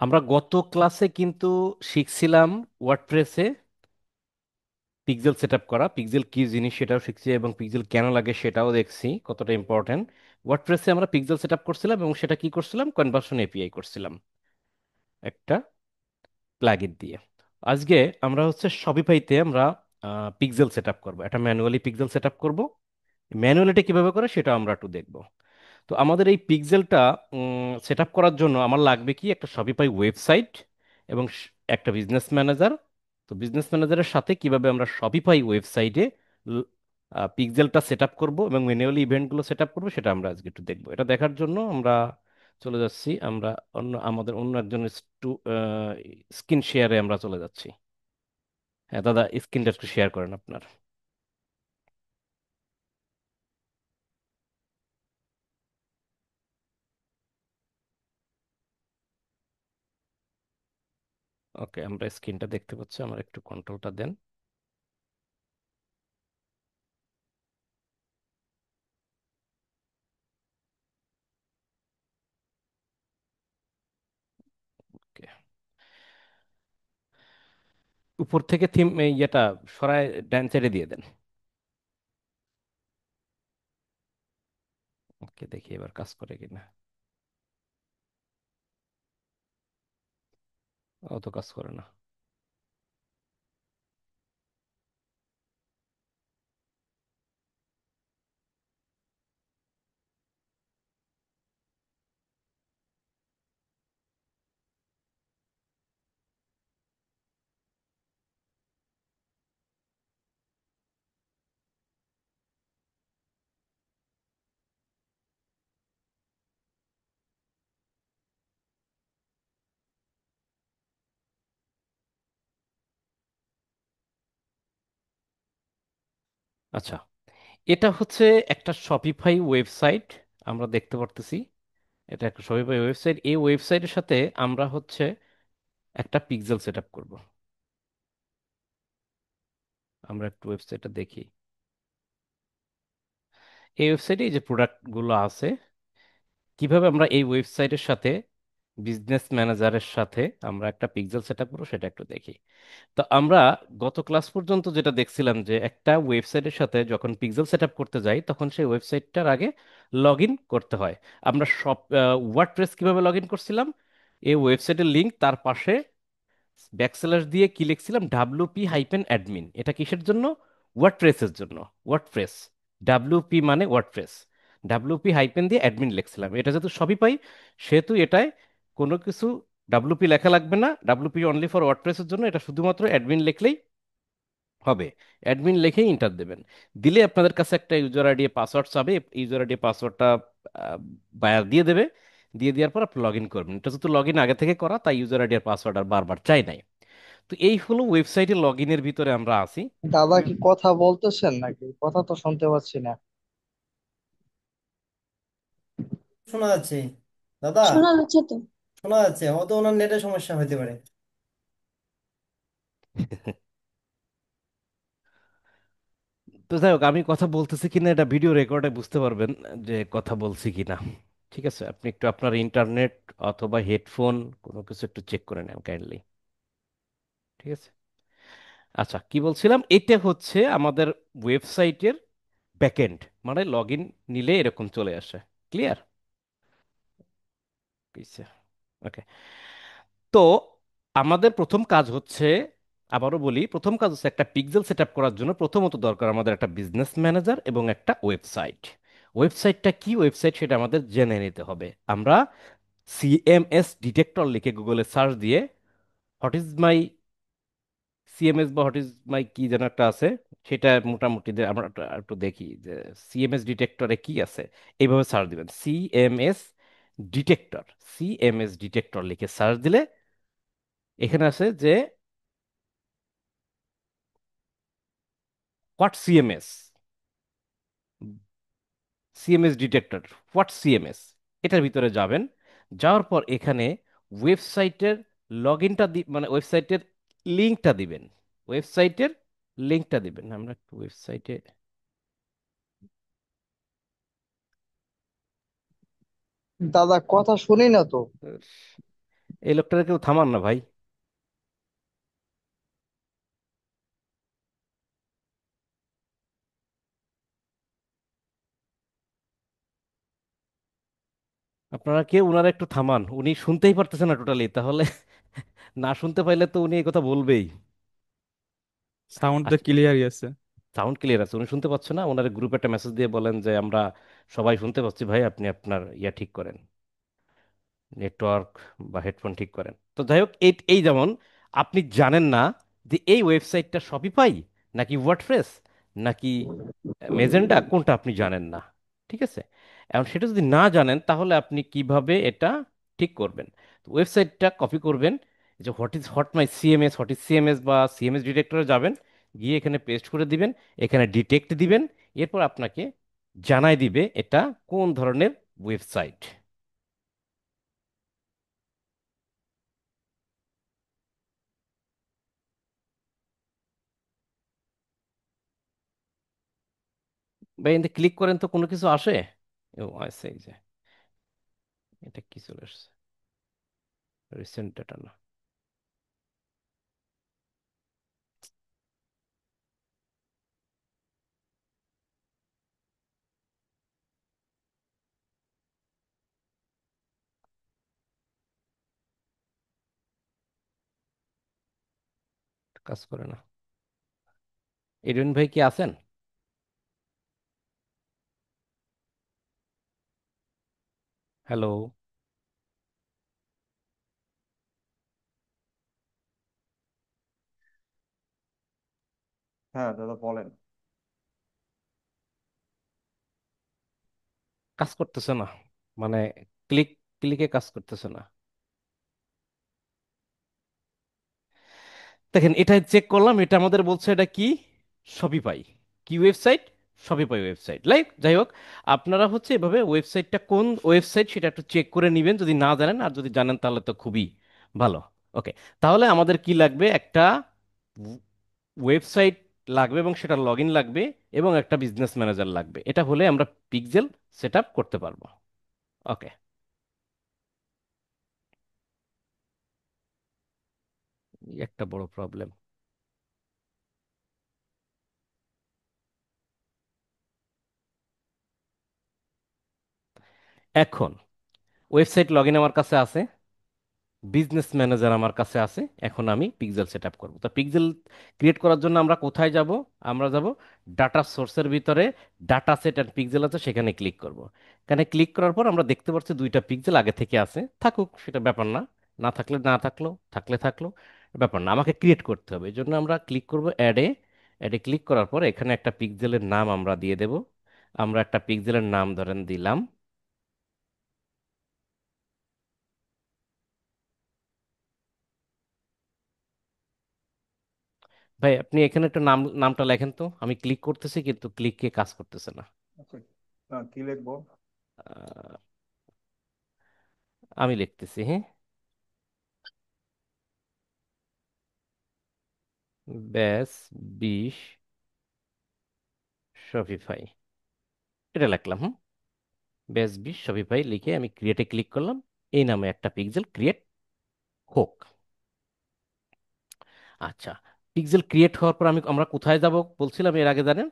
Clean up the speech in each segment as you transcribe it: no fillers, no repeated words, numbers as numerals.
আমরা গত ক্লাসে কিন্তু শিখছিলাম ওয়ার্ডপ্রেসে পিক্সেল সেটআপ করা, পিক্সেল কি জিনিস সেটাও শিখছি এবং পিক্সেল কেন লাগে সেটাও দেখছি কতটা ইম্পর্ট্যান্ট। ওয়ার্ডপ্রেসে আমরা পিক্সেল সেটআপ করছিলাম এবং সেটা কি করছিলাম, কনভার্সন এপিআই করছিলাম একটা প্লাগইন দিয়ে। আজকে আমরা হচ্ছে শপিফাইতে আমরা পিক্সেল সেটআপ করব, একটা ম্যানুয়ালি পিক্সেল সেটআপ করব। ম্যানুয়ালিটা কিভাবে করে সেটা আমরা একটু দেখব। তো আমাদের এই পিক্সেলটা সেট আপ করার জন্য আমার লাগবে কি, একটা শপিফাই ওয়েবসাইট এবং একটা বিজনেস ম্যানেজার। তো বিজনেস ম্যানেজারের সাথে কিভাবে আমরা শপিফাই ওয়েবসাইটে পিক্সেলটা সেট আপ করবো এবং ম্যানুয়ালি ইভেন্টগুলো সেট আপ করবো সেটা আমরা আজকে একটু দেখবো। এটা দেখার জন্য আমরা চলে যাচ্ছি, আমরা আমাদের অন্য একজন স্ক্রিন শেয়ারে আমরা চলে যাচ্ছি। হ্যাঁ দাদা, স্ক্রিনটা একটু শেয়ার করেন আপনার। ওকে, আমরা স্ক্রিনটা দেখতে পাচ্ছি, আমার একটু কন্ট্রোলটা দেন। ওকে, উপর থেকে থিম ইয়েটা সরায় ডান সাইডে দিয়ে দেন। ওকে, দেখি এবার কাজ করে কিনা। অত কাজ করে না। আচ্ছা, এটা হচ্ছে একটা শপিফাই ওয়েবসাইট, আমরা দেখতে পারতেছি। এটা একটা শপিফাই ওয়েবসাইট, এই ওয়েবসাইটের সাথে আমরা হচ্ছে একটা পিক্সেল সেট আপ করবো। আমরা একটু ওয়েবসাইটটা দেখি। এই ওয়েবসাইটে এই যে প্রোডাক্টগুলো আছে, কিভাবে আমরা এই ওয়েবসাইটের সাথে বিজনেস ম্যানেজারের সাথে আমরা একটা পিক্সেল সেট আপ করবো সেটা একটু দেখি। তো আমরা গত ক্লাস পর্যন্ত যেটা দেখছিলাম যে একটা ওয়েবসাইটের সাথে যখন পিক্সেল সেট আপ করতে যাই তখন সেই ওয়েবসাইটটার আগে লগ ইন করতে হয়। আমরা সব ওয়ার্ডপ্রেস কিভাবে লগ ইন করছিলাম, এই ওয়েবসাইটের লিংক তার পাশে ব্যাকস্ল্যাশ দিয়ে কি লিখছিলাম, WP-admin। এটা কিসের জন্য? ওয়ার্ডপ্রেসের জন্য। ওয়ার্ডপ্রেস, WP মানে ওয়ার্ডপ্রেস, WP- দিয়ে অ্যাডমিন লিখছিলাম। এটা যেহেতু সবই পাই সেহেতু এটায় কোনো কিছু WP লেখা লাগবে না, WP অনলি ফর ওয়ার্ডপ্রেসের জন্য, এটা শুধুমাত্র অ্যাডমিন লিখলেই হবে। অ্যাডমিন লিখেই ইন্টার দেবেন। দিলে আপনাদের কাছে একটা ইউজার আইডি পাসওয়ার্ড চাবে, ইউজার আইডি পাসওয়ার্ডটা বায়ার দিয়ে দেবে। দিয়ে দেওয়ার পর আপনি লগ ইন করবেন। এটা যেহেতু লগ ইন আগে থেকে করা তাই ইউজার আইডি আর পাসওয়ার্ড আর বারবার চাই নাই। তো এই হলো ওয়েবসাইটে লগ ইনের ভিতরে আমরা আছি। দাদা হুম। কি কথা বলতেছেন নাকি? কথা তো শুনতে পাচ্ছি না। শোনা যাচ্ছে দাদা। শোনা যাচ্ছে তো। শোনা যাচ্ছে, হয়তো ওনার নেটের সমস্যা হতে পারে। তো যাই হোক, আমি কথা বলতেছি কিনা এটা ভিডিও রেকর্ডে বুঝতে পারবেন যে কথা বলছি কিনা। ঠিক আছে, আপনি একটু আপনার ইন্টারনেট অথবা হেডফোন কোনো কিছু একটু চেক করে নেন কাইন্ডলি। ঠিক আছে। আচ্ছা, কি বলছিলাম, এটা হচ্ছে আমাদের ওয়েবসাইটের ব্যাকএন্ড, মানে লগ ইন নিলে এরকম চলে আসে। ক্লিয়ার? ওকে। তো আমাদের প্রথম কাজ হচ্ছে, আবারও বলি, প্রথম কাজ হচ্ছে একটা পিক্সেল সেট আপ করার জন্য প্রথমত দরকার আমাদের একটা বিজনেস ম্যানেজার এবং একটা ওয়েবসাইট। ওয়েবসাইটটা কি ওয়েবসাইট সেটা আমাদের জেনে নিতে হবে। আমরা সিএমএস ডিটেক্টর লিখে গুগলে সার্চ দিয়ে হোয়াট ইজ মাই সিএমএস বা হোয়াট ইজ মাই কি যেন একটা আছে, সেটা মোটামুটি আমরা একটু একটু দেখি যে সিএমএস ডিটেক্টরে কি আছে। এইভাবে সার্চ দিবেন সিএমএস ডিটেক্টর। সিএমএস ডিটেক্টর লিখে সার্চ দিলে এখানে আছে যে what CMS, CMS detector, what CMS, এটার ভিতরে যাবেন। যাওয়ার পর এখানে ওয়েবসাইটের লগ ইনটা মানে ওয়েবসাইটের লিঙ্কটা দিবেন। ওয়েবসাইটের লিঙ্কটা দিবেন। আমরা একটু ওয়েবসাইটে দাদা কথা শুনি না তো। এই লোকটাকে কেউ থামান না ভাই। আপনারা কেউ উনারা একটু থামান, উনি শুনতেই পারতেছে না টোটালি, তাহলে না শুনতে পাইলে তো উনি এই কথা বলবেই। সাউন্ড তো আচ্ছা, ক্লিয়ারই আছে। সাউন্ড ক্লিয়ার আছে, উনি শুনতে পাচ্ছে না? ওনার গ্রুপে একটা মেসেজ দিয়ে বলেন যে আমরা সবাই শুনতে পাচ্ছি ভাই, আপনি আপনার ইয়া ঠিক করেন, নেটওয়ার্ক বা হেডফোন ঠিক করেন। তো যাই হোক, এই এই যেমন আপনি জানেন না যে এই ওয়েবসাইটটা শপিফাই নাকি ওয়ার্ডপ্রেস নাকি মেজেন্টা, কোনটা আপনি জানেন না। ঠিক আছে, এখন সেটা যদি না জানেন তাহলে আপনি কিভাবে এটা ঠিক করবেন? তো ওয়েবসাইটটা কপি করবেন, যে what my CMS, what is CMS বা সিএমএস ডিটেক্টরে যাবেন, গিয়ে এখানে পেস্ট করে দিবেন, এখানে ডিটেক্ট দিবেন, এরপর আপনাকে জানাই দিবে এটা কোন ধরনের ওয়েবসাইট। বা এতে ক্লিক করেন তো কোনো কিছু আসে? ও আছে, এই যে এটা কি চলে আসছে, রিসেন্ট ডাটা না। কাজ করে না। এডুইন ভাই কি আছেন? হ্যালো? হ্যাঁ দাদা বলেন। কাজ করতেছে না, মানে ক্লিক ক্লিকে কাজ করতেছে না। দেখেন, এটা চেক করলাম, এটা আমাদের বলছে এটা কি, শপিফাই। কি ওয়েবসাইট? Shopify website. লাইক যাই হোক, আপনারা হচ্ছে এভাবে ওয়েবসাইটটা কোন ওয়েবসাইট সেটা একটু চেক করে নেবেন, যদি না জানেন। আর যদি জানেন তাহলে তো খুবই ভালো। ওকে, তাহলে আমাদের কি লাগবে? একটা ওয়েবসাইট লাগবে এবং সেটা লগ ইন লাগবে, এবং একটা বিজনেস ম্যানেজার লাগবে। এটা হলে আমরা পিক্সেল সেট আপ করতে পারবো। ওকে, একটা বড় প্রবলেম। এখন ওয়েবসাইট লগ ইন আমার কাছে আছে, বিজনেস ম্যানেজার আমার কাছে আছে, এখন আমি পিক্সেল সেট আপ করবো। তো পিক্সেল ক্রিয়েট করার জন্য আমরা কোথায় যাব? আমরা যাব ডাটা সোর্সের ভিতরে, ডাটা সেট অ্যান্ড পিক্সেল আছে, সেখানে ক্লিক করব। এখানে ক্লিক করার পর আমরা দেখতে পাচ্ছি দুইটা পিক্সেল আগে থেকে আছে, থাকুক সেটা ব্যাপার না, না থাকলে না থাকলো, থাকলে থাকলো, ব্যাপার না, আমাকে ক্রিয়েট করতে হবে। এই জন্য আমরা ক্লিক করব অ্যাডে। অ্যাডে ক্লিক করার পর এখানে একটা পিক্সেলের নাম আমরা দিয়ে দেব। আমরা একটা পিক্সেলের নাম ধরেন দিলাম, ভাই আপনি এখানে একটা নামটা লেখেন তো, আমি ক্লিক করতেছি কিন্তু ক্লিকে কাজ করতেছে না। আচ্ছা, কি লিখবো? আহ, আমি লিখতেছি, হ্যাঁ। ব্যাস 20 শপিফাই, এটা লিখলাম। হুম, ব্যাস 20 শপিফাই লিখে আমি ক্রিয়েটে ক্লিক করলাম। এই নামে একটা পিক্সেল ক্রিয়েট হোক। আচ্ছা, পিক্সেল ক্রিয়েট হওয়ার পর আমরা কোথায় যাব বলছিলাম এর আগে, জানেন?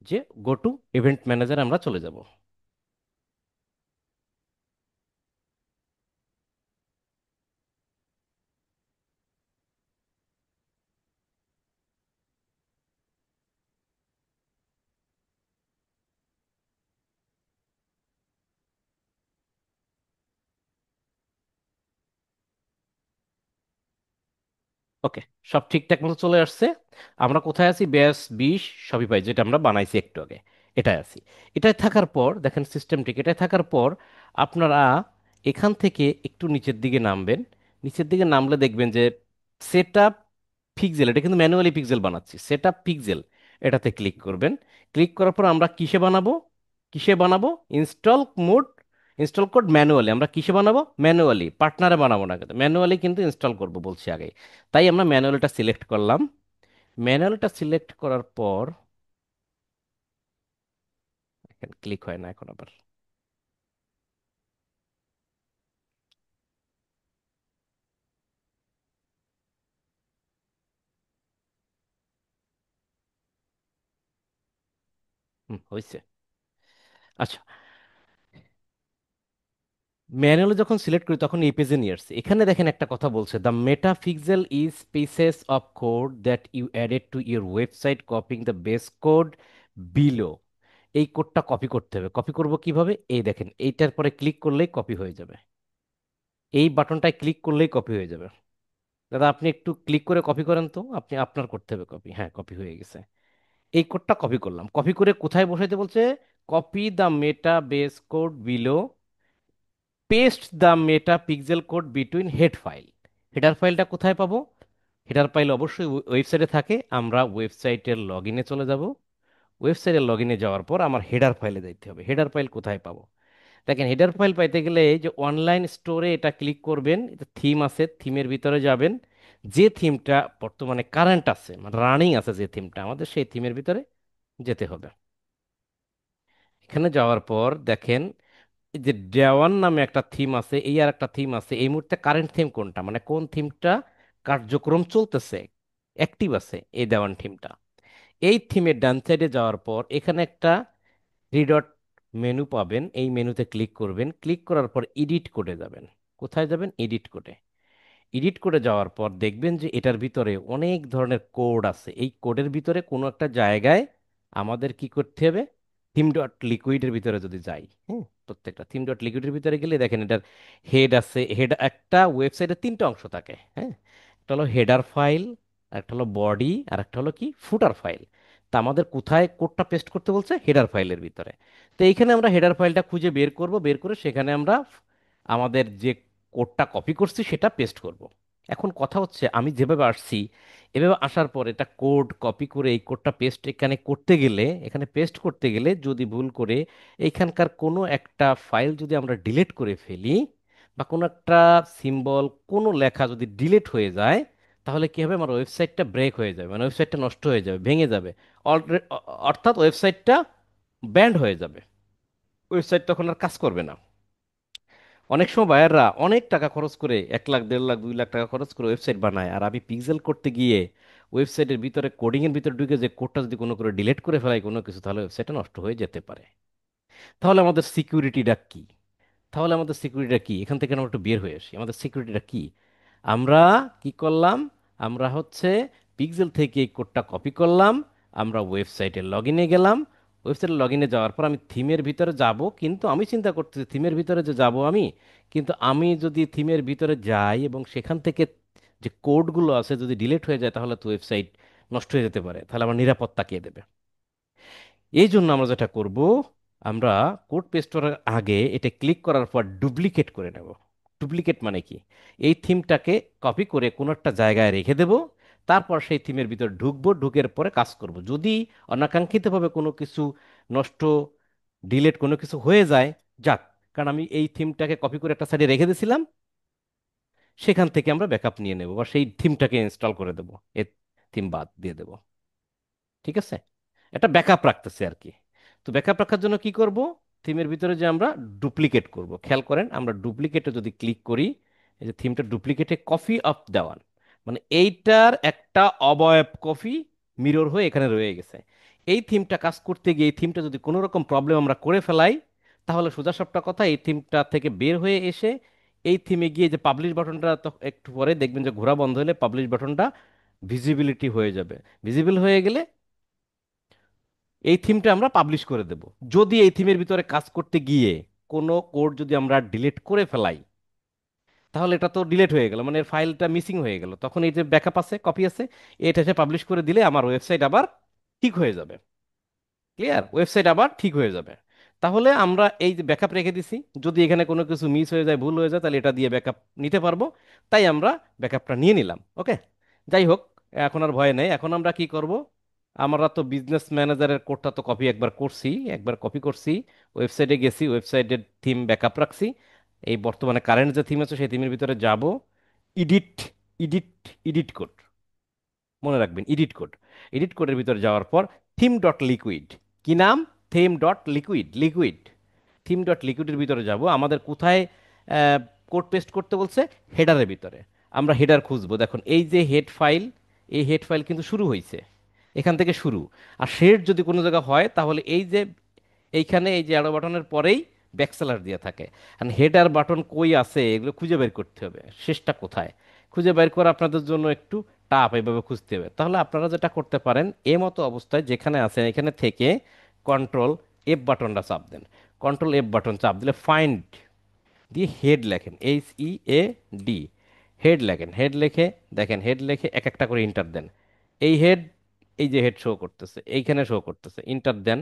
যে গো টু ইভেন্ট ম্যানেজার আমরা চলে যাব। ওকে, সব ঠিকঠাক মতো চলে আসছে। আমরা কোথায় আছি? ব্যাস 20 শপিফাই, যেটা আমরা বানাইছি একটু আগে, এটাই আছি। এটাই থাকার পর দেখেন সিস্টেমটিক, এটাই থাকার পর আপনারা এখান থেকে একটু নিচের দিকে নামবেন। নিচের দিকে নামলে দেখবেন যে সেট আপ পিক্সেল, এটা কিন্তু ম্যানুয়ালি পিক্সেল বানাচ্ছি, সেট আপ পিক্সেল, এটাতে ক্লিক করবেন। ক্লিক করার পর আমরা কিসে বানাবো? কিসে বানাবো? Install mode, install code manually. আমরা কিসে বানাবো? ম্যানুয়ালি, পার্টনারে বানাবো না, কিন্তু ম্যানুয়ালি কিন্তু ইনস্টল করব বলছি আগে। তাই আমরা ম্যানুয়ালটা সিলেক্ট করলাম। ম্যানুয়ালটা সিলেক্ট করার পর এখানে ক্লিক হয় না এখন আবার। হয়েছে। আচ্ছা, ম্যানুয়ালি যখন সিলেক্ট করি তখন এই পেজে নিয়ে আসছে। এখানে দেখেন একটা কথা বলছে, the Meta pixel is pieces of code that you added to your website copying the base code below. এই কোডটা কপি করতে হবে। কপি করব কিভাবে? এই দেখেন, এইটার পরে ক্লিক করলেই কপি হয়ে যাবে। এই বাটনটায় ক্লিক করলেই কপি হয়ে যাবে। দাদা আপনি একটু ক্লিক করে কপি করেন তো, আপনি আপনার করতে হবে কপি। হ্যাঁ, কপি হয়ে গেছে। এই কোডটা কপি করলাম। কপি করে কোথায় বসাইতে বলছে? Copy the Meta base code below, paste the Meta pixel code between head file. Header ফাইলটা কোথায় পাবো? হেডার ফাইল অবশ্যই ওয়েবসাইটে থাকে। আমরা ওয়েবসাইটের লগ ইনে চলে যাব। ওয়েবসাইটের লগ ইনে যাওয়ার পর আমার হেডার ফাইলে যাইতে হবে। হেডার ফাইল কোথায় পাবো? দেখেন, হেডার ফাইল পাইতে গেলে এই যে অনলাইন স্টোরে এটা ক্লিক করবেন। এটা থিম আছে, থিমের ভিতরে যাবেন। যে থিমটা বর্তমানে কারেন্ট আছে, মানে রানিং আছে, যে থিমটা আমাদের, সেই থিমের ভিতরে যেতে হবে। এখানে যাওয়ার পর দেখেন, এই যে দেওয়ান নামে একটা থিম আছে, এই আর একটা থিম আছে। এই মুহূর্তে কারেন্ট থিম কোনটা, মানে কোন থিমটা কার্যক্রম চলতেছে, অ্যাক্টিভ আছে, এই দেওয়ান থিমটা। এই থিমের ডান সাইডে যাওয়ার পর এখানে একটা থ্রি ডট মেনু পাবেন। এই মেনুতে ক্লিক করবেন। ক্লিক করার পর এডিট কোডে যাবেন। কোথায় যাবেন? এডিট কোডে। এডিট করে যাওয়ার পর দেখবেন যে এটার ভিতরে অনেক ধরনের কোড আছে। এই কোডের ভিতরে কোনো একটা জায়গায় আমাদের কি করতে হবে? থিম ডট লিকুইডের ভিতরে যদি যাই, হ্যাঁ, প্রত্যেকটা থিম ডট লিকুইডের ভিতরে গেলে দেখেন এটার হেড আছে। হেড, একটা ওয়েবসাইটে তিনটা অংশ থাকে, হ্যাঁ। একটা হলো হেডার ফাইল, একটা হলো বডি, আর একটা হলো কি ফুটার ফাইল। তা আমাদের কোথায় কোডটা পেস্ট করতে বলছে? হেডার ফাইলের ভিতরে। তো এইখানে আমরা হেডার ফাইলটা খুঁজে বের করব। বের করে সেখানে আমরা আমাদের যে কোডটা কপি করছি সেটা পেস্ট করব। এখন কথা হচ্ছে, আমি যেভাবে আসছি, এভাবে আসার পর এটা কোড কপি করে এই কোডটা পেস্ট এখানে করতে গেলে, এখানে পেস্ট করতে গেলে যদি ভুল করে এইখানকার কোনো একটা ফাইল যদি আমরা ডিলিট করে ফেলি, বা কোনো একটা সিম্বল, কোনো লেখা যদি ডিলিট হয়ে যায়, তাহলে কি হবে? আমার ওয়েবসাইটটা ব্রেক হয়ে যাবে, মানে ওয়েবসাইটটা নষ্ট হয়ে যাবে, ভেঙে যাবে। অর্থাৎ ওয়েবসাইটটা ব্যান্ড হয়ে যাবে। ওয়েবসাইট তখন আর কাজ করবে না। অনেক সময় বায়াররা অনেক টাকা খরচ করে, 1 লাখ, 1.5 লাখ, 2 লাখ টাকা খরচ করে ওয়েবসাইট বানায়, আর আমি পিক্সেল করতে গিয়ে ওয়েবসাইটের ভিতরে কোডিং এর ভিতরে ঢুকে যে কোডটা যদি কোনো করে ডিলিট করে ফেলাই কোনো কিছু, তাহলে ওয়েবসাইটটা নষ্ট হয়ে যেতে পারে। তাহলে আমাদের সিকিউরিটিটা কি? তাহলে আমাদের সিকিউরিটিটা কি? এখান থেকে আমরা একটু বের হয়ে আসি। আমাদের সিকিউরিটিটা কি? আমরা কি করলাম? আমরা হচ্ছে পিক্সেল থেকে এই কোডটা কপি করলাম। আমরা ওয়েবসাইটে লগ ইনে গেলাম। ওয়েবসাইটে লগ ইনে যাওয়ার পর আমি থিমের ভিতরে যাব, কিন্তু আমি চিন্তা করতেছি থিমের ভিতরে যে যাব আমি, কিন্তু আমি যদি থিমের ভিতরে যাই এবং সেখান থেকে যে কোডগুলো আছে যদি ডিলিট হয়ে যায়, তাহলে তো ওয়েবসাইট নষ্ট হয়ে যেতে পারে। তাহলে আমার নিরাপত্তা কে দেবে? এই জন্য আমরা যেটা করব, আমরা কোড পেস্ট করার আগে এটা ক্লিক করার পর ডুপ্লিকেট করে নেব। ডুপ্লিকেট মানে কি? এই থিমটাকে কপি করে কোনো একটা জায়গায় রেখে দেব। তারপর সেই থিমের ভিতর ঢুকবো, ঢুকের পরে কাজ করব। যদি অনাকাঙ্ক্ষিতভাবে কোনো কিছু নষ্ট, ডিলেট কোনো কিছু হয়ে যায়, যাক, কারণ আমি এই থিমটাকে কপি করে একটা সাইডে রেখে দিয়েছিলাম, সেখান থেকে আমরা ব্যাকআপ নিয়ে নেব বা সেই থিমটাকে ইনস্টল করে দেবো, এ থিম বাদ দিয়ে দেবো। ঠিক আছে? এটা ব্যাকআপ রাখতেছে আর কি। তো ব্যাকআপ রাখার জন্য কি করব? থিমের ভিতরে যে আমরা ডুপ্লিকেট করব, খেয়াল করেন, আমরা ডুপ্লিকেটে যদি ক্লিক করি, এই যে থিমটা ডুপ্লিকেটে কপি অফ দেওয়ান, মানে এইটার একটা অবয়ব কপি মিরর হয়ে এখানে রয়ে গেছে। এই থিমটা কাজ করতে গিয়ে এই থিমটা যদি কোনো রকম প্রবলেম আমরা করে ফেলাই, তাহলে সোজা সাপটা কথা, এই থিমটা থেকে বের হয়ে এসে এই থিমে গিয়ে যে পাবলিশ বাটনটা, তো একটু পরে দেখবেন যে ঘোরা বন্ধ হলে পাবলিশ বাটনটা ভিজিবিলিটি হয়ে যাবে। ভিজিবল হয়ে গেলে এই থিমটা আমরা পাবলিশ করে দেব। যদি এই থিমের ভিতরে কাজ করতে গিয়ে কোনো কোড যদি আমরা ডিলিট করে ফেলাই, তাহলে এটা তো ডিলিট হয়ে গেল, মানে ফাইলটা মিসিং হয়ে গেল। তখন এই যে ব্যাকআপ আছে, কপি আছে, এটা এসে পাবলিশ করে দিলে আমার ওয়েবসাইট আবার ঠিক হয়ে যাবে। ক্লিয়ার? ওয়েবসাইট আবার ঠিক হয়ে যাবে। তাহলে আমরা এই যে ব্যাকআপ রেখে দিছি, যদি এখানে কোনো কিছু মিস হয়ে যায়, ভুল হয়ে যায়, তাহলে এটা দিয়ে ব্যাকআপ নিতে পারবো। তাই আমরা ব্যাকআপটা নিয়ে নিলাম। ওকে, যাই হোক, এখন আর ভয় নেই। এখন আমরা কি করব? আমরা তো বিজনেস ম্যানেজারের কোডটা তো কপি একবার করছি, একবার কপি করছি, ওয়েবসাইটে গেছি, ওয়েবসাইটের থিম ব্যাকআপ রাখছি। এই বর্তমানে কারেন্ট যে থিম আছে সেই থিমের ভিতরে যাব। ইডিট, ইডিট, ইডিট কোড, মনে রাখবেন, এডিট কোড। এডিট কোডের ভিতরে যাওয়ার পর থিম ডট লিকুইড, কি নাম? Theme dot liquid, liquid. Theme dot লিকুইডের ভিতরে যাব। আমাদের কোথায় কোড পেস্ট করতে বলছে? হেডারের ভিতরে। আমরা হেডার খুঁজবো। দেখুন এই যে হেড ফাইল, এই হেড ফাইল কিন্তু শুরু হয়েছে। এখান থেকে শুরু। আর শেড যদি কোনো জায়গা হয় তাহলে এই যে এইখানে এই যে অ্যারো বাটনের পরেই ব্যাকসেলার দিয়ে থাকে। আর হেডার বাটন কই আছে এগুলো খুঁজে বের করতে হবে, শেষটা কোথায় খুঁজে বের করা আপনাদের জন্য একটু টাফ, এইভাবে খুঁজতে হবে। তাহলে আপনারা যেটা করতে পারেন, এ মতো অবস্থায় যেখানে আছেন এখানে থেকে কন্ট্রোল এফ বাটনটা চাপ দেন। কন্ট্রোল এফ বাটন চাপ দিলে ফাইন্ড দিয়ে হেড লেখেন, HEAD, হেড লেখেন। হেড লিখে দেখেন, হেড লিখে এক একটা করে ইন্টার দেন। এই হেড, এই যে হেড শো করতেছে এইখানে শো করতেছে, ইন্টার দেন।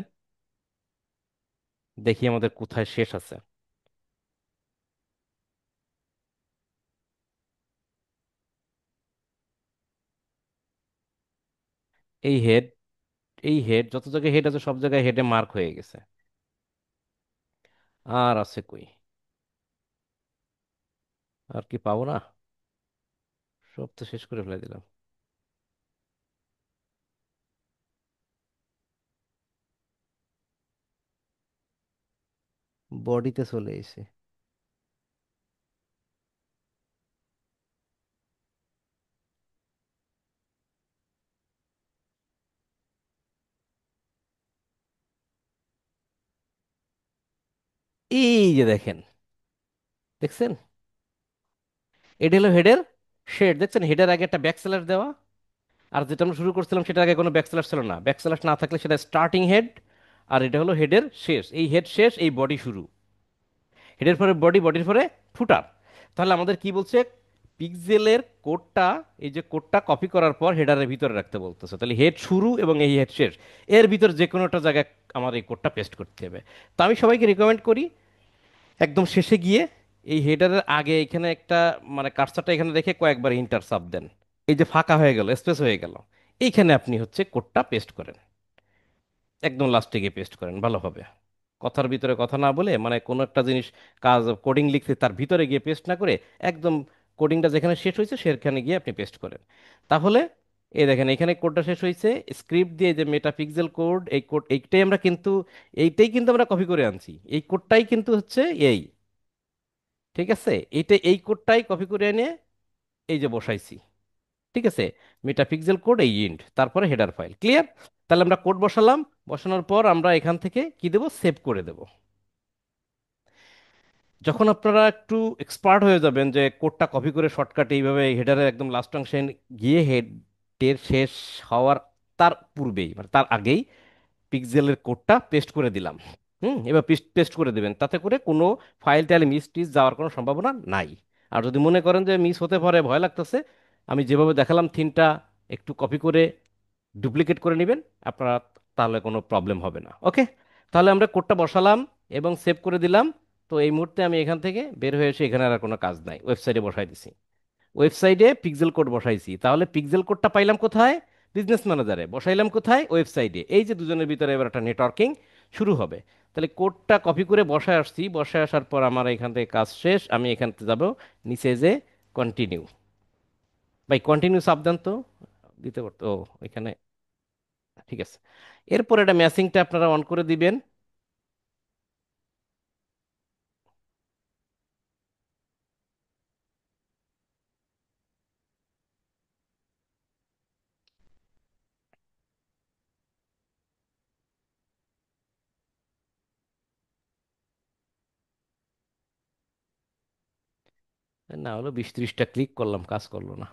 দেখি আমাদের কোথায় শেষ আছে। এই হেড, এই হেড যত জায়গায় হেড আছে সব জায়গায় হেডে মার্ক হয়ে গেছে। আর আছে কই? আর কি পাবো না? সব তো শেষ করে ফেলে দিলাম। বডিতে চলে এসে, এই যে দেখেন, দেখছেন? এটা হলো হেডের শেড, দেখছেন? হেডের আগে একটা ব্যাকসেলার দেওয়া, আর যেটা আমরা শুরু করছিলাম সেটার আগে কোনো ব্যাকস্ল্যাশ ছিল না। ব্যাকস্ল্যাশ না থাকলে সেটা স্টার্টিং হেড, আর এটা হলো হেডের শেষ। এই হেড শেষ, এই বডি শুরু। হেডের পরে বডি, বডির পরে ফুটার। তাহলে আমাদের কি বলছে, পিক্সেলের কোডটা, এই যে কোডটা কপি করার পর হেডারের ভিতরে রাখতে বলতেছে। তাহলে হেড শুরু এবং এই হেড শেষ, এর ভিতর যে কোনো একটা জায়গায় আমার এই কোডটা পেস্ট করতে হবে। তো আমি সবাইকে রিকমেন্ড করি একদম শেষে গিয়ে এই হেডারের আগে এখানে একটা, মানে কার্সারটা এখানে রেখে কয়েকবার ইন্টার চাপ দেন। এই যে ফাঁকা হয়ে গেল, স্পেস হয়ে গেল, এইখানে আপনি হচ্ছে কোডটা পেস্ট করেন। একদম লাস্টে গিয়ে পেস্ট করেন, ভালো হবে। কথার ভিতরে কথা না বলে, মানে কোনো একটা জিনিস, কাজ কোডিং লিখতে তার ভিতরে গিয়ে পেস্ট না করে, একদম কোডিংটা যেখানে শেষ হয়েছে সেখানে গিয়ে আপনি পেস্ট করেন। তাহলে এই দেখেন এখানে কোডটা শেষ হয়েছে। স্ক্রিপ্ট দিয়ে যে মেটাপিক্সেল কোড, এই কোড এইটাই আমরা কিন্তু, এইটাই কিন্তু আমরা কপি করে আনছি। এই কোডটাই কিন্তু হচ্ছে এই, ঠিক আছে? এইটা, এই কোডটাই কপি করে এনে এই যে বসাইছি, ঠিক আছে? মেটাপিক্সেল কোড এই ইন্ট, তারপরে হেডার ফাইল, ক্লিয়ার? তাহলে আমরা কোড বসালাম, বসানোর পর আমরা এখান থেকে কি দেব, সেভ করে দেব। যখন আপনারা একটু এক্সপার্ট হয়ে যাবেন যে কোডটা কপি করে শর্টকাট এইভাবে হেডারের একদম লাস্ট অংশে গিয়ে হেডের শেষ হওয়ার তার পূর্বেই, মানে তার আগেই পিক্সেলের কোডটা পেস্ট করে দিলাম। এবার পেস্ট পেস্ট করে দেবেন, তাতে করে কোনো ফাইল টাইল মিস টিস যাওয়ার কোনো সম্ভাবনা নাই। আর যদি মনে করেন যে মিস হতে পারে, ভয় লাগতেছে, আমি যেভাবে দেখালাম থিমটা একটু কপি করে ডুপ্লিকেট করে নেবেন আপনারা, তাহলে কোনো প্রবলেম হবে না। ওকে, তাহলে আমরা কোডটা বসালাম এবং সেভ করে দিলাম। তো এই মুহূর্তে আমি এখান থেকে বের হয়ে এসে এখানে আর কোনো কাজ নাই, ওয়েবসাইটে বসাই দিছি। ওয়েবসাইটে পিক্সেল কোড বসাইছি, তাহলে পিক্সেল কোডটা পাইলাম কোথায়? বিজনেস ম্যানেজারে। বসাইলাম কোথায়? ওয়েবসাইটে। এই যে দুজনের ভিতরে এবার একটা নেটওয়ার্কিং শুরু হবে। তাহলে কোডটা কপি করে বসায় আসছি, বসায় আসার পর আমার এখান থেকে কাজ শেষ। আমি এখান থেকে যাব নিচে, যে কন্টিনিউ, ভাই কন্টিনিউ সাবধান তো দিতে পারতো, ও এখানে, ঠিক আছে। এরপর এটা ম্যাচিংটা আপনারা অন করে দিবেন। না হলো 20-30টা ক্লিক করলাম, কাজ করলো না।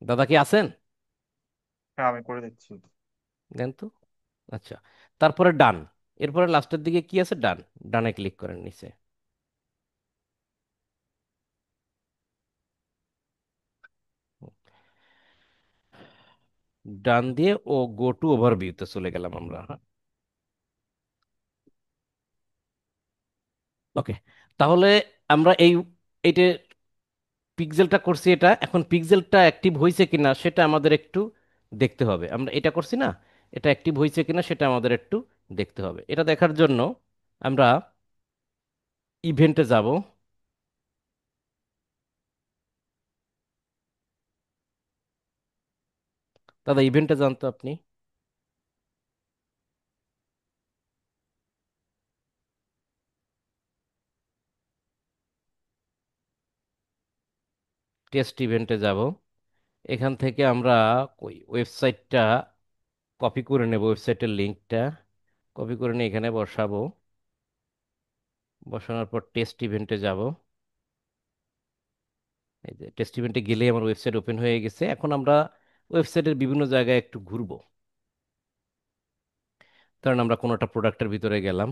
দাদা কি আছেন? হ্যাঁ, আমি করে দিচ্ছি। দেন তো। আচ্ছা, তারপরে ডান। এরপরে লাস্টের দিকে কি আছে? ডান। ডানে ক্লিক করেন নিচে। ডান দিয়ে ও গো টু ওভারভিউতে চলে গেলাম আমরা, হ্যাঁ। ওকে, তাহলে আমরা এইটা পিক্সেলটা করছি, এটা এখন পিক্সেলটা অ্যাক্টিভ হয়েছে কিনা সেটা আমাদের একটু দেখতে হবে। আমরা এটা করছি না, এটা অ্যাক্টিভ হয়েছে কিনা সেটা আমাদের একটু দেখতে হবে। এটা দেখার জন্য আমরা ইভেন্টে যাব। দাদা ইভেন্টে যান তো আপনি। টেস্ট ইভেন্টে যাব। এখান থেকে আমরা ওই ওয়েবসাইটটা কপি করে নেব, ওয়েবসাইটের লিঙ্কটা কপি করে নিয়ে এখানে বসাবো। বসানোর পর টেস্ট ইভেন্টে যাব। এই যে টেস্ট ইভেন্টে গেলেই আমার ওয়েবসাইট ওপেন হয়ে গেছে। এখন আমরা ওয়েবসাইটের বিভিন্ন জায়গায় একটু ঘুরবো। কারণ আমরা কোনো একটা প্রোডাক্টের ভিতরে গেলাম।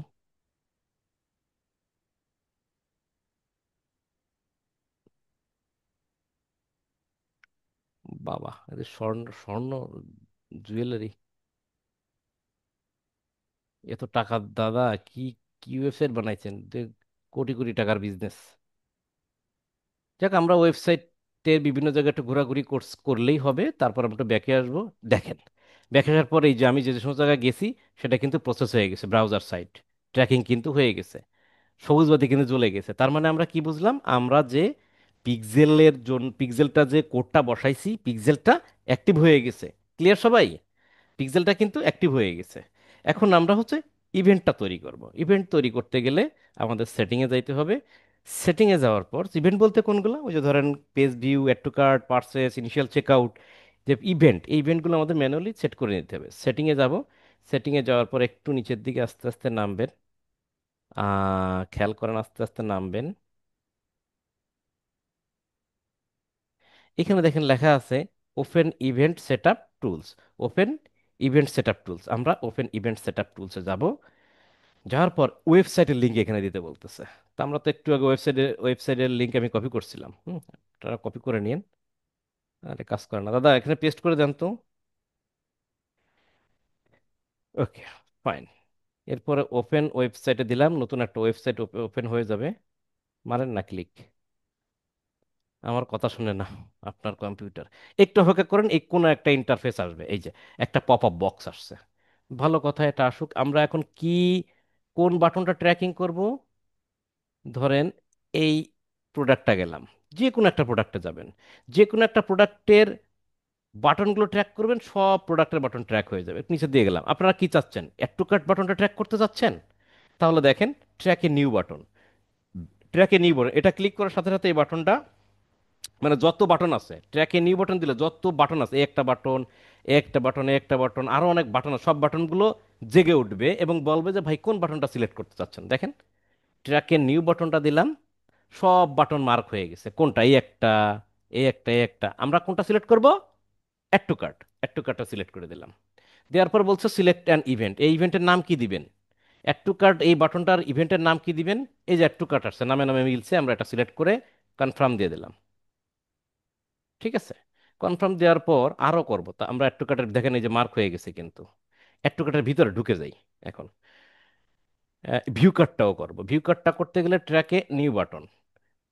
বাবা, এদের স্বর্ণ স্বর্ণ জুয়েলারি, এত টাকা! দাদা, কি কি ওয়েবসাইট বানাইছেন যে কোটি কোটি টাকার বিজনেস! যাক, আমরা ওয়েবসাইটের বিভিন্ন জায়গায় একটু ঘোরাঘুরি করলেই হবে, তারপর আমরা একটু ব্যাকে আসবো। দেখেন, ব্যাকে আসার পরে এই যে আমি যে যে সমস্ত জায়গায় গেছি সেটা কিন্তু প্রসেস হয়ে গেছে, ব্রাউজার সাইট ট্র্যাকিং কিন্তু হয়ে গেছে, সবুজ বাতি কিন্তু জ্বলে গেছে। তার মানে আমরা কি বুঝলাম? আমরা যে পিক্সেলের জন্য পিক্সেলটা যে কোডটা বসাইছি, পিক্সেলটা অ্যাক্টিভ হয়ে গেছে। ক্লিয়ার সবাই? পিক্সেলটা কিন্তু অ্যাক্টিভ হয়ে গেছে। এখন আমরা হচ্ছে ইভেন্টটা তৈরি করব। ইভেন্ট তৈরি করতে গেলে আমাদের সেটিংয়ে যাইতে হবে। সেটিংয়ে যাওয়ার পর ইভেন্ট বলতে কোনগুলো? ওই যে ধরেন page view, add to cart, purchase, initial checkout, যে ইভেন্ট, এই ইভেন্টগুলো আমাদের ম্যানুয়ালি সেট করে নিতে হবে। সেটিংয়ে যাব। সেটিংয়ে যাওয়ার পর একটু নিচের দিকে আস্তে আস্তে নামবেন। খেয়াল করেন, আস্তে আস্তে নামবেন। এখানে দেখেন লেখা আছে open event setup tools. Open event setup tools, আমরা ওপেন ইভেন্ট সেটআপ টুলসে যাব। যাওয়ার পর ওয়েবসাইটের লিঙ্ক এখানে দিতে বলতেছে। তো আমরা তো একটু আগে ওয়েবসাইটের লিঙ্ক আমি কপি করছিলাম। আপনারা কপি করে নিন। আরে কাজ করে না দাদা, এখানে পেস্ট করে দেন তো। ওকে, ফাইন। এরপরে ওপেন ওয়েবসাইটে দিলাম, নতুন একটা ওয়েবসাইট ওপেন হয়ে যাবে। মারেন না ক্লিক, আমার কথা শুনে না আপনার কম্পিউটার। একটু অপেক্ষা করেন, এই কোনো একটা ইন্টারফেস আসবে। এই যে একটা পপ আপ বক্স আসছে, ভালো কথা, এটা আসুক। আমরা এখন কি, কোন বাটনটা ট্র্যাকিং করব? ধরেন এই প্রোডাক্টটা গেলাম, যে কোনো একটা প্রোডাক্টে যাবেন, যে কোনো একটা প্রোডাক্টের বাটনগুলো ট্র্যাক করবেন, সব প্রোডাক্টের বাটন ট্র্যাক হয়ে যাবে। নিচে দিয়ে গেলাম, আপনারা কি চাচ্ছেন? অ্যাড টু কার্ট বাটনটা ট্র্যাক করতে চাচ্ছেন? তাহলে দেখেন, ট্র্যাকে নিউ বাটন, ট্র্যাকে নিউ বাটন, এটা ক্লিক করার সাথে সাথে এই বাটনটা, মানে যত বাটন আছে ট্র্যাকে নিউ বাটন দিলে যত বাটন আছে, একটা বাটন, একটা বাটন, একটা বাটন, আরো অনেক বাটন আছে, সব বাটনগুলো জেগে উঠবে এবং বলবে যে ভাই কোন বাটনটা সিলেক্ট করতে চাচ্ছেন। দেখেন, ট্র্যাকে নিউ বাটনটা দিলাম, সব বাটন মার্ক হয়ে গেছে। কোনটা? এই একটা, এই একটা, এই একটা। আমরা কোনটা সিলেক্ট করব? Add to cart. Add to কার্টটা সিলেক্ট করে দিলাম। দেওয়ার পর বলছে সিলেক্ট অ্যান ইভেন্ট, এই ইভেন্টের নাম কি দিবেন? অ্যাড টু কার্ট এই বাটনটার ইভেন্টের নাম কি দিবেন? এই যে অ্যাড টু কার্ট আসছে, নামে নামে মিলছে, আমরা এটা সিলেক্ট করে কনফার্ম দিয়ে দিলাম। ঠিক আছে, কনফার্ম দেওয়ার পর আরও করবো, তা আমরা অ্যাড টু কার্টের, দেখেন এই যে মার্ক হয়ে গেছে কিন্তু। অ্যাড টু কার্টের ভিতরে ঢুকে যাই এখন। ভিউ কার্টটাও করব। ভিউ কার্টটা করতে গেলে ট্র্যাকে নিউ বাটন,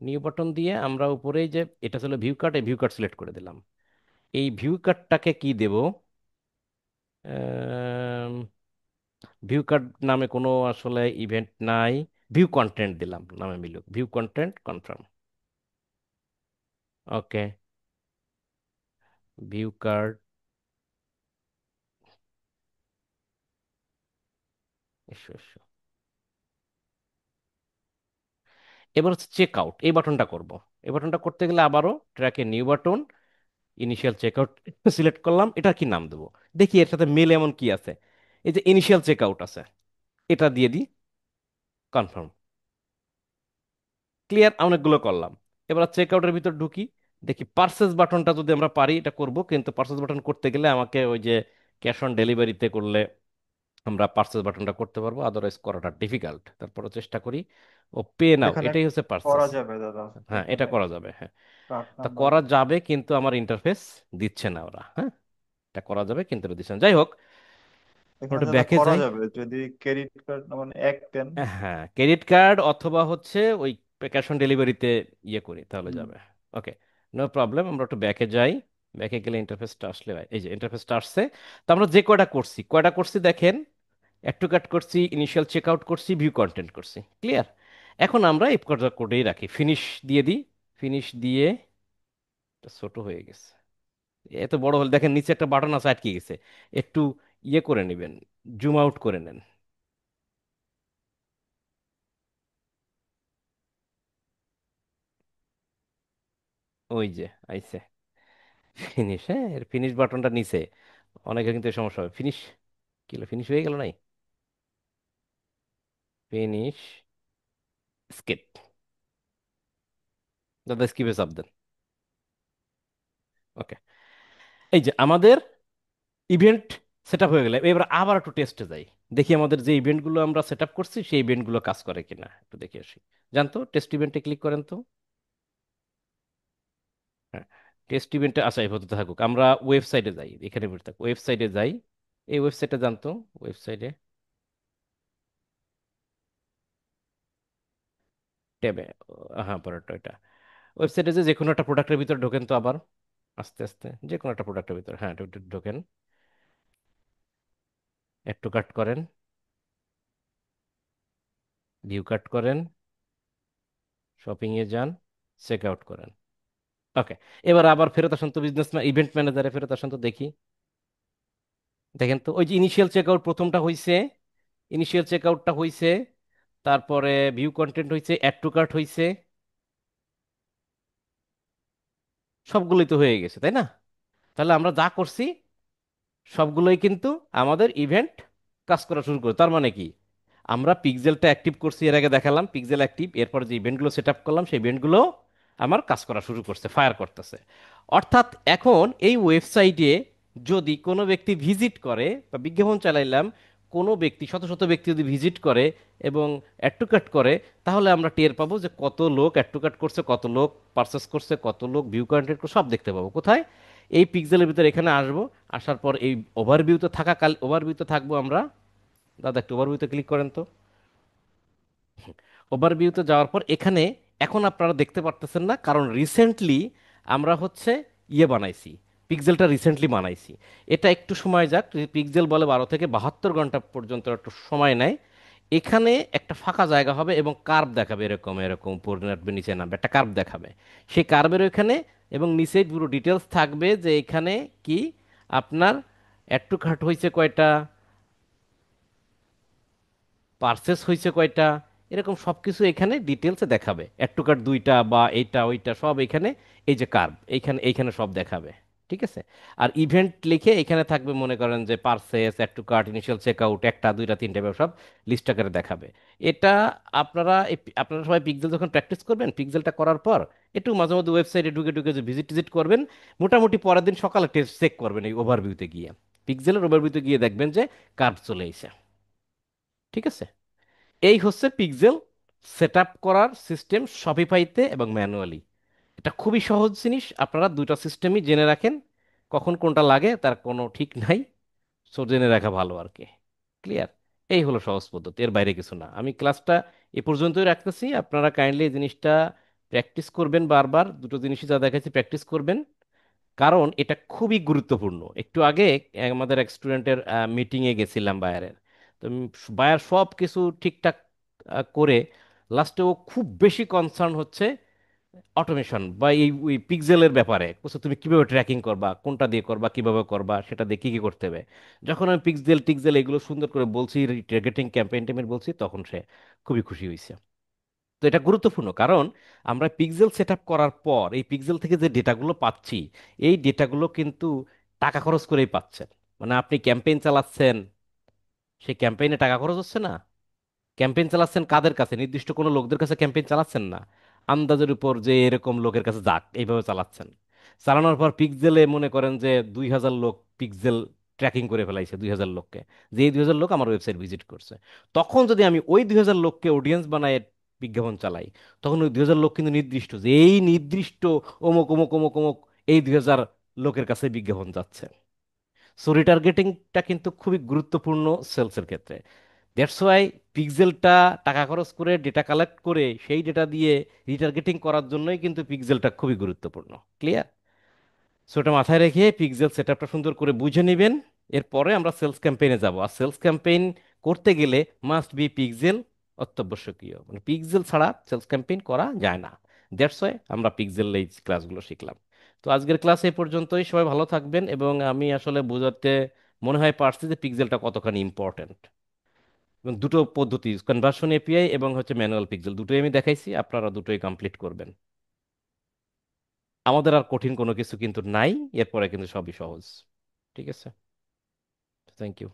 নিউ বাটন দিয়ে আমরা উপরেই যে এটা ছিল ভিউ কার্ট, এই ভিউ কার্ট সিলেক্ট করে দিলাম। এই ভিউ কার্টটাকে কি দেব? ভিউ কার্ট নামে কোনো আসলে ইভেন্ট নাই, ভিউ কন্টেন্ট দিলাম, নামে মিলুক, ভিউ কন্টেন্ট, কনফার্ম। ওকে, ভিউ কার্ট, এসো এসো। এবার হচ্ছে চেক আউট, এই বাটনটা করব। এই বাটনটা করতে গেলে আবারও ট্র্যাকে new button, initial checkout select করলাম। এটা কি নাম দেবো? দেখি এর সাথে মেল এমন কি আছে। এই যে ইনিশিয়াল চেকআউট আছে, এটা দিয়ে দিই, কনফার্ম। ক্লিয়ার, অনেকগুলো করলাম। এবার চেকআউটের ভিতর ঢুকি, দেখি পার্সেস বাটনটা যদি আমরা পারি এটা করব, কিন্তু পার্সেস বাটন করতে গেলে আমাকে ওই যে ক্যাশ অন ডেলিভারিতে করলে আমরা পার্সেস বাটনটা করতে পারবো, আদারওয়াইজ করাটা ডিফিকাল্ট। তারপরে চেষ্টা করি। ও পে নাও, এখানে এটাই হচ্ছে পার্সেস। করা যাবে দাদা, হ্যাঁ, এটা এখানে করা যাবে, হ্যাঁ। কার্ড তা নাম্বার। করা যাবে, কিন্তু আমার ইন্টারফেস দিচ্ছে না ওরা। হ্যাঁ, এটা করা যাবে কিন্তু এটা দিচ্ছে না। যাই হোক, আমরা এখানে একটু দাদা ব্যাকে করা যাই। যাবে যদি ক্রেডিট কার্ড মানে এক পেন। হ্যাঁ, ক্রেডিট কার্ড অথবা হচ্ছে ওই ক্যাশ অন ডেলিভারিতে ইয়ে করি, তাহলে হুম। যাবে। ওকে, নো প্রবলেম। আমরা একটু ব্যাকে যাই। ব্যাকে গেলে ইন্টারফেসটা আসলে, এই যে ইন্টারফেসটা আসছে। তো আমরা যে কয়টা করছি দেখেন, অ্যাড টু কার্ট করছি, ইনিশিয়াল চেক আউট করছি, ভিউ কন্টেন্ট করছি। ক্লিয়ার? এখন আমরা এই কটা কোডেই রাখি, ফিনিশ দিয়ে দিই। ফিনিশ দিয়ে, এটা ছোট হয়ে গেছে, এত বড় হলে দেখেন নিচে একটা বাটন আছে আটকে গেছে। একটু ইয়ে করে নেবেন, জুম আউট করে নেন। ওই যে আইছে ফিনিশ, হ্যাঁ এর ফিনিশ বাটনটা নিচে। অনেকের কিন্তু এই সমস্যা হবে। ফিনিশ, কি ফিনিশ হয়ে গেল নাই, ফিনিশ স্কেপ, দাদা স্কিপে চাপ দেন। ওকে, এই যে আমাদের ইভেন্ট সেট আপ হয়ে গেলে এবার আবার একটু টেস্টে যাই, দেখি আমাদের যে ইভেন্টগুলো আমরা সেট আপ করছি সেই ইভেন্টগুলো কাজ করে কিনা একটু দেখে আসি। জানতো টেস্ট ইভেন্টে ক্লিক করেন তো। হ্যাঁ, টেস্ট ইভেন্টে আচ্ছা এই হতে থাকুক, আমরা ওয়েবসাইটে যাই, এখানে বের থাক, ওয়েবসাইটে যাই। এই ওয়েবসাইটে জানতো, ওয়েবসাইটে ট্যাবে, হ্যাঁ পরেরটা এটা। ওয়েবসাইটে যে কোনো একটা প্রোডাক্টের ভিতর ঢোকেন তো আবার, আস্তে আস্তে যে কোনো একটা প্রোডাক্টের ভিতর, হ্যাঁ ঢোকেন, একটু কাট করেন, ভিউ কাট করেন, শপিং এ যান, চেক আউট করেন। ওকে, এবার আবার ফেরত আসেন তো বিজনেস ইভেন্ট ম্যানেজারে ফেরত আসেন তো দেখি। দেখেন তো ওই যে ইনিশিয়াল চেক আউট প্রথমটা হয়েছে, ইনিশিয়াল চেক আউটটা হয়েছে, তারপরে ভিউ কন্টেন্ট হয়েছে, অ্যাড টু কার্ট হয়েছে, সবগুলোই তো হয়ে গেছে তাই না? তাহলে আমরা যা করছি সবগুলোই কিন্তু আমাদের ইভেন্ট কাজ করা শুরু করে। তার মানে কি, আমরা পিক্সেলটা অ্যাক্টিভ করছি, এর আগে দেখালাম পিক্সেল অ্যাক্টিভ, এরপর যে ইভেন্টগুলো সেট আপ করলাম সেই ইভেন্টগুলো আমার কাজ করা শুরু করছে, ফায়ার করতেছে। অর্থাৎ এখন এই ওয়েবসাইটে যদি কোনো ব্যক্তি ভিজিট করে বা বিজ্ঞাপন চালাইলাম, কোনো ব্যক্তি শত শত ব্যক্তি যদি ভিজিট করে এবং অ্যাড টু কার্ট করে, তাহলে আমরা টের পাবো যে কত লোক অ্যাড টু কার্ট করছে, কত লোক পারচেস করছে, কত লোক ভিউ কন্টেন্ট করছে, সব দেখতে পাবো কোথায়, এই পিক্সেলের ভিতরে এখানে আসবো। আসার পর এই ওভারভিউতে থাকা কাল ওভারভিউতে থাকবো আমরা। দাদা একটু ওভারভিউতে ক্লিক করেন তো। ওভারভিউতে যাওয়ার পর এখানে এখন আপনারা দেখতে পারতেছেন না, কারণ রিসেন্টলি আমরা হচ্ছে বানাইছি, পিক্সেলটা রিসেন্টলি বানাইছি। এটা একটু সময় যাক, পিক্সেল বলে 12 থেকে 72 ঘন্টা পর্যন্ত একটু সময় নেয়। এখানে একটা ফাঁকা জায়গা হবে এবং কার্ভ দেখাবে, এরকম এরকম উপর নামবে নিচে নামবে, একটা কার্ভ দেখাবে। সেই কার্ভের ওইখানে এবং নিচে পুরো ডিটেলস থাকবে যে এখানে কি আপনার অ্যাড টু কার্ট হয়েছে কয়টা, পার্সেস হয়েছে কয়টা, এরকম সব কিছু এখানে ডিটেলসে দেখাবে। অ্যাড টু কার্ট দুইটা বা এইটা ওইটা সব এখানে, এই যে কার্ভ এইখানে এইখানে সব দেখাবে। ঠিক আছে, আর ইভেন্ট লিখে এখানে থাকবে, মনে করেন যে purchase, add to cart, initial check out, একটা দুইটা তিনটা এভাবে সব লিস্ট আকারে দেখাবে। এটা আপনারা সবাই পিক্সেল যখন প্র্যাকটিস করবেন, পিক্সেলটা করার পর একটু মাঝে মধ্যে ওয়েবসাইটে ঢুকে ঢুকে যে ভিজিট টিজিট করবেন, মোটামুটি পরের দিন সকালে টেস্ট চেক করবেন এই ওভারভিউতে গিয়ে, পিক্সেলের ওভারভিউতে গিয়ে দেখবেন যে কার্ভ চলে এসে। ঠিক আছে, এই হচ্ছে পিক্সেল সেট আপ করার সিস্টেম শপিফাইতে এবং ম্যানুয়ালি। এটা খুবই সহজ জিনিস, আপনারা দুটো সিস্টেমই জেনে রাখেন, কখন কোনটা লাগে তার কোনো ঠিক নাই, সো জেনে রাখা ভালো আর কি। ক্লিয়ার? এই হলো সহজ পদ্ধতি, এর বাইরে কিছু না। আমি ক্লাসটা এ পর্যন্তই রাখতেছি, আপনারা কাইন্ডলি এই জিনিসটা প্র্যাকটিস করবেন, বারবার দুটো জিনিসই যা দেখাচ্ছি প্র্যাকটিস করবেন, কারণ এটা খুবই গুরুত্বপূর্ণ। একটু আগে আমাদের এক স্টুডেন্টের মিটিংয়ে গেছিলাম বায়ারের, তো বায়ার সব কিছু ঠিকঠাক করে লাস্টে ও খুব বেশি কনসার্ন হচ্ছে অটোমেশন বা এই পিক্সেলের ব্যাপারে, বলছে তুমি কিভাবে ট্র্যাকিং করবা, কোনটা দিয়ে করবা, কিভাবে করবা, সেটা দিয়ে কি কি করতে হবে। যখন আমি পিক্সেল টিক্সেল এগুলো সুন্দর করে বলছি, টার্গেটিং ক্যাম্পেইন টেমের বলছি, তখন সে খুবই খুশি হয়েছে। তো এটা গুরুত্বপূর্ণ, কারণ আমরা পিক্সেল সেট আপ করার পর এই পিক্সেল থেকে যে ডেটাগুলো পাচ্ছি, এই ডেটাগুলো কিন্তু টাকা খরচ করেই পাচ্ছেন। মানে আপনি ক্যাম্পেইন চালাচ্ছেন, সেই ক্যাম্পেইনে টাকা খরচ হচ্ছে না। ক্যাম্পেইন চালাচ্ছেন কাদের কাছে, নির্দিষ্ট কোনো লোকদের কাছে ক্যাম্পেইন চালাচ্ছেন না, আন্দাজের উপর যে এরকম লোকের কাছে যাক এইভাবে চালাচ্ছেন। চালানোর পর পিক্সেলে মনে করেন যে 2000 লোক পিক্সেল ট্র্যাকিং করে ফেলাইছে, 2000 লোককে, যে এই 2000 লোক আমার ওয়েবসাইট ভিজিট করছে। তখন যদি আমি ওই 2000 লোককে অডিয়েন্স বানায় বিজ্ঞাপন চালাই, তখন ওই 2000 লোক কিন্তু নির্দিষ্ট, যে এই নির্দিষ্ট অমুক অমুক অমুক অমুক এই 2000 লোকের কাছে বিজ্ঞাপন যাচ্ছে। সো রিটার্গেটিংটা কিন্তু খুবই গুরুত্বপূর্ণ সেলসের ক্ষেত্রে। দ্যাটস ওয়াই পিক্সেলটা টাকা খরচ করে ডেটা কালেক্ট করে সেই ডেটা দিয়ে রিটার্গেটিং করার জন্যই কিন্তু পিক্সেলটা খুবই গুরুত্বপূর্ণ। ক্লিয়ার? সো এটা মাথায় রেখে পিক্সেল সেটআপটা সুন্দর করে বুঝে নেবেন। এরপরে আমরা সেলস ক্যাম্পেইনে যাব, আর সেলস ক্যাম্পেইন করতে গেলে মাস্ট বি পিক্সেল অত্যাবশ্যকীয়, মানে পিক্সেল ছাড়া সেলস ক্যাম্পেইন করা যায় না। দ্যাটস ওয়াই আমরা পিক্সেল এই ক্লাসগুলো শিখলাম। তো আজকের ক্লাস এই পর্যন্তই, সবাই ভালো থাকবেন। এবং আমি আসলে বোঝাতে মনে হয় পারছি যে পিক্সেলটা কতখানি ইম্পর্ট্যান্ট, এবং দুটো পদ্ধতি, কনভার্সন এপিআই এবং হচ্ছে ম্যানুয়াল পিক্সেল, দুটোই আমি দেখাইছি, আপনারা দুটোই কমপ্লিট করবেন। আমাদের আর কঠিন কোনো কিছু কিন্তু নাই, এরপরে কিন্তু সবই সহজ। ঠিক আছে, থ্যাংক ইউ।